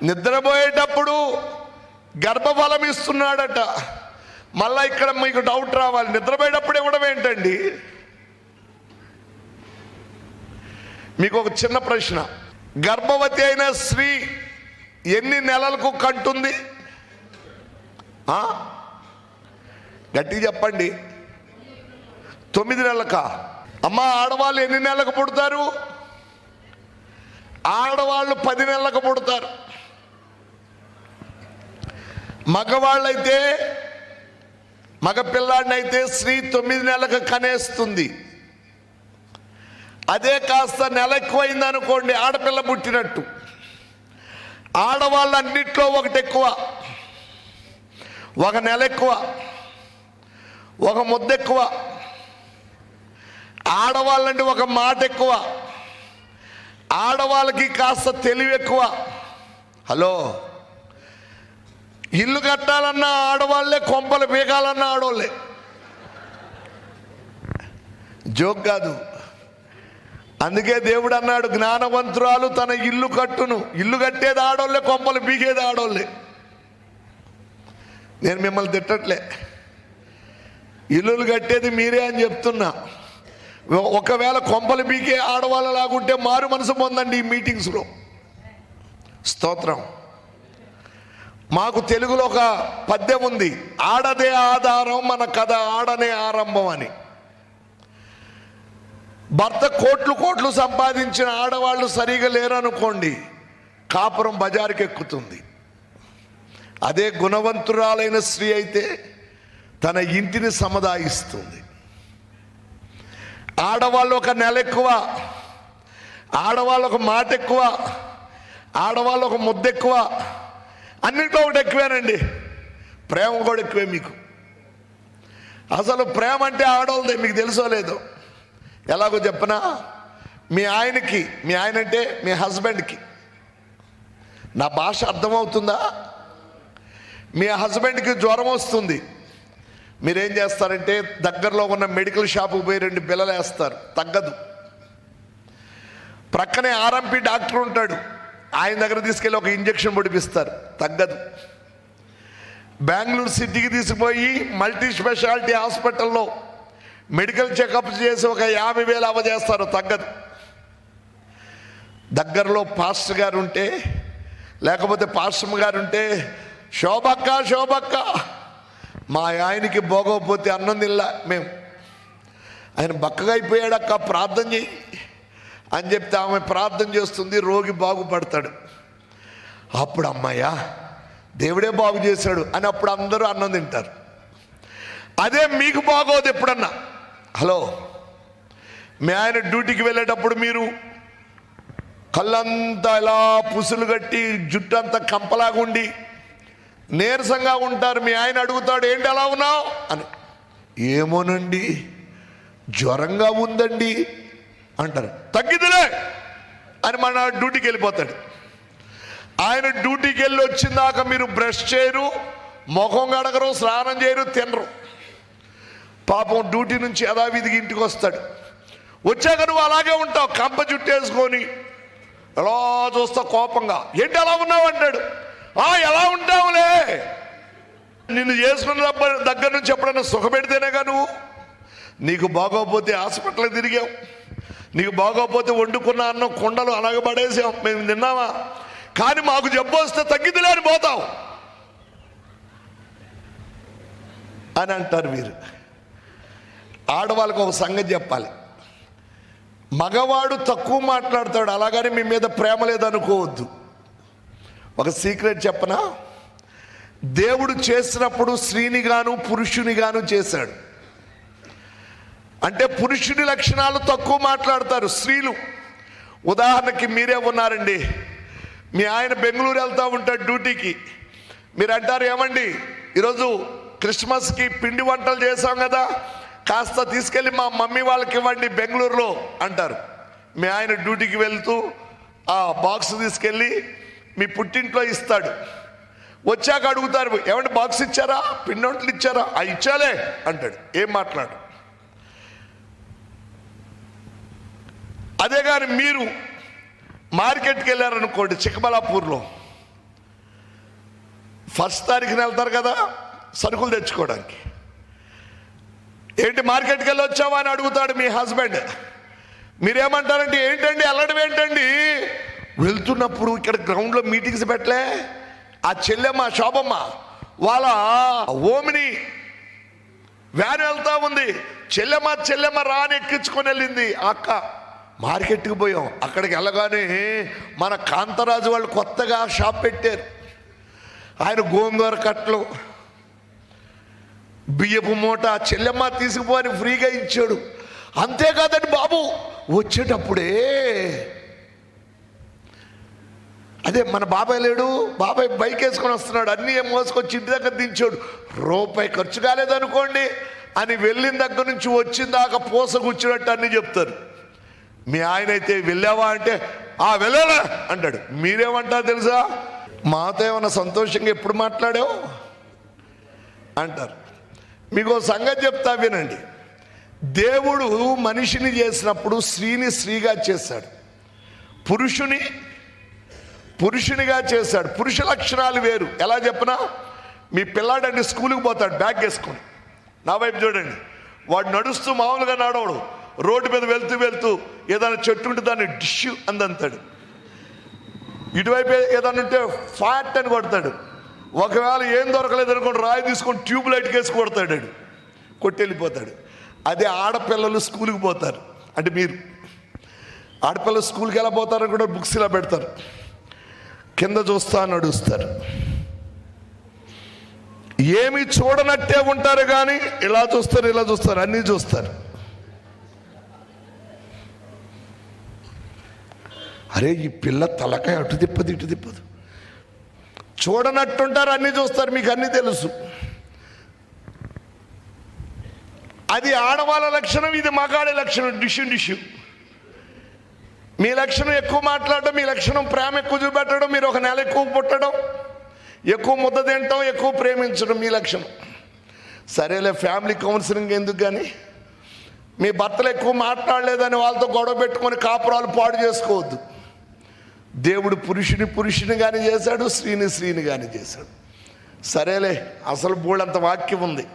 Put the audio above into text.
నిద్రపోయేటప్పుడు గర్భఫలం ఇస్తున్నాడట. మళ్ళా ఇక్కడ మీకు డౌట్ రావాలి, నిద్రపోయేటప్పుడు ఇవ్వడం ఏంటండి? మీకు ఒక చిన్న ప్రశ్న, గర్భవతి అయిన స్త్రీ ఎన్ని నెలలకు కంటుంది? గట్టిగా చెప్పండి. 9 నెలలకా? అమ్మ, ఆడవాళ్ళు ఎన్ని నెలలకు పుడతారు? ఆడవాళ్ళు 10 నెలలకు పుడతారు. మగవాళ్ళైతే, మగపిల్లాడినైతే స్త్రీ 9 నెలలకు కనేస్తుంది. అదే కాస్త నెల ఎక్కువైంది అనుకోండి, ఆడపిల్ల పుట్టినట్టు. ఆడవాళ్ళన్నిట్లో ఒకటి ఎక్కువ, ఒక నెల ఎక్కువ, ఒక ముద్ద ఎక్కువ. ఆడవాళ్ళంటే ఒక మాట ఎక్కువ, ఆడవాళ్ళకి కాస్త తెలివి ఎక్కువ. హలో, ఇల్లు కట్టాలన్నా ఆడవాళ్ళే, కొంపలు పీకాలన్నా ఆడవాళ్ళే. జోక్ కాదు. అందుకే దేవుడు అన్నాడు, జ్ఞానవంతురాలు తన ఇల్లు కట్టును. ఇల్లు కట్టేది ఆడోళ్ళే, కొంపలు పీకేది ఆడోళ్ళే. నేను మిమ్మల్ని తిట్టట్లే, ఇల్లులు కట్టేది మీరే అని చెప్తున్నా. ఒకవేళ కొంపలు పీకే ఆడవాళ్ళ లాగుంటే మారు మనసు పొందండి ఈ మీటింగ్స్లో. స్తోత్రం. మాకు తెలుగులో ఒక పద్యం ఉంది, ఆడదే ఆధారం మన కథ ఆడనే ఆరంభం అని. భర్త కోట్లు సంపాదించిన ఆడవాళ్ళు సరిగా లేరనుకోండి, కాపురం బజారుకి ఎక్కుతుంది. అదే గుణవంతురాలైన స్త్రీ అయితే తన ఇంటిని సముదాయిస్తుంది. ఆడవాళ్ళు ఒక నెల ఎక్కువ, ఆడవాళ్ళు ఒక మాట ఎక్కువ, ఆడవాళ్ళు ఒక ముద్ద ఎక్కువ. అన్నింటిలో ఒకటి ఎక్కువేనండి. ప్రేమ కూడా ఎక్కువే మీకు. అసలు ప్రేమ అంటే ఆడవాళ్ళదే, మీకు తెలుసో లేదో. ఎలాగో చెప్పనా, మీ ఆయనకి, మీ ఆయన అంటే మీ హస్బెండ్కి, నా భాష అర్థమవుతుందా? మీ హస్బెండ్కి జ్వరం వస్తుంది, మీరేం చేస్తారంటే దగ్గరలో ఉన్న మెడికల్ షాపుకి పోయి 2 బిళ్ళలు వేస్తారు, తగ్గదు. ప్రక్కనే ఆర్ఎంపీ డాక్టర్ ఉంటాడు, ఆయన దగ్గర తీసుకెళ్ళి ఒక ఇంజక్షన్ పొడిపిస్తారు, తగ్గదు. బెంగళూరు సిటీకి తీసుకుపోయి మల్టీ స్పెషాలిటీ హాస్పిటల్లో మెడికల్ చెకప్ చేసి ఒక 50,000 అవజేస్తారు, తగ్గదు. దగ్గరలో పాస్టర్ గారు ఉంటే, లేకపోతే పాస్టర్ గారు ఉంటే, శోభక్క మా ఆయనకి బాగోకపోతే అన్నం తిల్లా మేము, ఆయన బక్కగా అయిపోయాడక్క, ప్రార్థన చేయి అని చెప్తే ఆమె ప్రార్థన చేస్తుంది, రోగి బాగుపడతాడు. అప్పుడు అమ్మాయ్యా దేవుడే బాగు చేశాడు అని అప్పుడు అందరూ అన్నం తింటారు. అదే మీకు బాగోదు ఎప్పుడన్నా. హలో, మీ ఆయన డ్యూటీకి వెళ్ళేటప్పుడు మీరు కళ్ళంతా ఇలా పుసులు కట్టి, జుట్టు అంతా కంపలాగుండి నీరసంగా ఉంటారు. మీ ఆయన అడుగుతాడు, ఏంటి అలా ఉన్నావు అని. ఏమోనండి, జ్వరంగా ఉందండి అంటారు. తగ్గిదిలే అని మన డ్యూటీకి వెళ్ళిపోతాడు. ఆయన డ్యూటీకి వెళ్ళి వచ్చిందాక మీరు బ్రష్ చేయరు, ముఖం కడగరు, స్నానం చేయరు, తినరు. పాపం డ్యూటీ నుంచి యథావిధికి ఇంటికి వస్తాడు. వచ్చాక నువ్వు అలాగే ఉంటావు, కంప జుట్టేసుకొని ఎలా చూస్తావు కోపంగా. ఏంటి అలా ఉన్నావు అంటాడు. ఎలా ఉంటావులే, నిన్ను చేసుకున్న దగ్గర నుంచి ఎప్పుడైనా సుఖపెడితేనేగా నువ్వు. నీకు బాగోపోతే హాస్పిటల్ తిరిగావు, నీకు బాగోపోతే వండుకున్న అన్నం కుండలు అనగబడేసాం, మేము తిన్నామా. కానీ మాకు జబ్బు వస్తే తగ్గిదిలే అని పోతావు అని అంటారు మీరు. ఆడవాళ్ళకు ఒక సంగతి చెప్పాలి, మగవాడు తక్కువ మాట్లాడతాడు, అలాగని మీ మీద ప్రేమ లేదనుకోవద్దు. ఒక సీక్రెట్ చెప్పనా, దేవుడు చేసినప్పుడు స్త్రీని గాను పురుషుని గాను చేశాడు. అంటే పురుషుని లక్షణాలు తక్కువ మాట్లాడతారు స్త్రీలు. ఉదాహరణకి మీరే ఉన్నారండి, మీ ఆయన బెంగళూరు వెళ్తూ ఉంటాడు డ్యూటీకి. మీరు అంటారు, ఏమండి ఈరోజు క్రిస్మస్కి పిండి వంటలు చేసాం కదా, కాస్త తీసుకెళ్ళి మా మమ్మీ వాళ్ళకి ఇవ్వండి బెంగళూరులో అంటారు. మీ ఆయన డ్యూటీకి వెళ్తూ ఆ బాక్స్ తీసుకెళ్ళి మీ పుట్టింట్లో ఇస్తాడు. వచ్చాక అడుగుతారు, ఏమంటే బాక్స్ ఇచ్చారా, పిండి వంటలు ఇచ్చారా? ఇచ్చాలే అంటాడు. ఏం మాట్లాడు. అదే కానీ మీరు మార్కెట్కి వెళ్ళారనుకోండి, చిక్కబలాపూర్లో 1వ తారీఖున వెళ్తారు కదా సరుకులు తెచ్చుకోవడానికి. ఏంటి మార్కెట్కి వెళ్ళి వచ్చావా అని అడుగుతాడు మీ హస్బెండ్. మీరేమంటారంటే ఏంటండి వెళ్ళడం ఏంటండి, వెళ్తున్నప్పుడు ఇక్కడ గ్రౌండ్లో మీటింగ్స్ పెట్టలే ఆ చెల్లెమ్మ శోభమ్మ వాళ్ళ ఓమిని వ్యాన్ వెళ్తా ఉంది, చెల్లెమ్మ రాని ఎక్కించుకొని వెళ్ళింది. అక్క మార్కెట్కి పోయాం, అక్కడికి వెళ్ళగానే మన కాంతరాజు వాళ్ళు కొత్తగా షాప్ పెట్టారు. ఆయన గోంగూర కట్టలు బియ్యపు మూట చెల్లెమ్మ తీసుకుపోని ఫ్రీగా ఇచ్చాడు. అంతేకాదండి బాబు, వచ్చేటప్పుడే అదే మన బాబాయ్ లేడు, బాబాయ్ బైక్ వేసుకొని వస్తున్నాడు, అన్నీ మోసుకొచ్చి ఇంటి దగ్గర దించాడు. రూపాయి ఖర్చు కాలేదనుకోండి అని వెళ్ళిన దగ్గర నుంచి వచ్చిన దాకా పూస కూర్చున్నట్టు అన్నీ చెప్తారు. మీ ఆయన అయితే వెళ్ళావా అంటే వెళ్ళాలా అంటాడు. మీరేమంటారు తెలుసా, మాతో ఏమన్నా సంతోషంగా ఎప్పుడు మాట్లాడావు అంటారు. మీకు సంగతి చెప్తా వినండి. దేవుడు మనిషిని చేసినప్పుడు స్త్రీని స్త్రీగా చేశాడు, పురుషునిగా చేశాడు. పురుష లక్షణాలు వేరు. ఎలా చెప్పనా, మీ పిల్లాడండి స్కూల్కి పోతాడు బ్యాగ్ వేసుకొని, నా వైపు చూడండి, వాడు నడుస్తూ మామూలుగా నడవడు, రోడ్డు మీద వెళ్తూ ఏదైనా చెట్టు ఉంటే దాన్ని డిష్ అందంతాడు, ఇటువైపు ఏదైనా ఉంటే ఫ్యాట్ అని కొడతాడు. ఒకవేళ ఏం దొరకలేదు అనుకోండి రాయి తీసుకొని ట్యూబ్ లైట్ కేసి కొడతాడు, కొట్టెళ్ళిపోతాడు. అదే ఆడపిల్లలు స్కూల్కి పోతారు అంటే మీరు ఆడపిల్లలు స్కూల్కి ఎలా పోతారని కూడా బుక్స్ ఇలా పెడతారు, కింద చూస్తా నడుస్తారు. ఏమి చూడనట్టే ఉంటారు కానీ ఇలా చూస్తారు అన్నీ చూస్తారు. అరే ఈ పిల్ల తలకాయ అటు తిప్పదు ఇటు తిప్పదు, చూడనట్టుంటారు అన్నీ చూస్తారు, మీకు అన్నీ తెలుసు. అది ఆడవాళ్ళ లక్షణం, ఇది మగాడి లక్షణం. డిష్యూ మీ లక్షణం ఎక్కువ మాట్లాడడం, మీ లక్షణం ప్రేమ ఎక్కువ చూపెట్టడం, మీరు ఒక నెల ఎక్కువ పుట్టడం, ఎక్కువ ముద్ద తినటం, ఎక్కువ ప్రేమించడం మీ లక్షణం. సరేలే ఫ్యామిలీ కౌన్సిలింగ్ ఎందుకు కానీ, మీ భర్తలు ఎక్కువ మాట్లాడలేదని వాళ్ళతో గొడవ పెట్టుకొని కాపురాలు పాడు చేసుకోవద్దు. దేవుడు పురుషుని కానీ చేశాడు, స్త్రీని కానీ చేశాడు. సరేలే అసలు బోళ్ళంత వాక్యం ఉంది.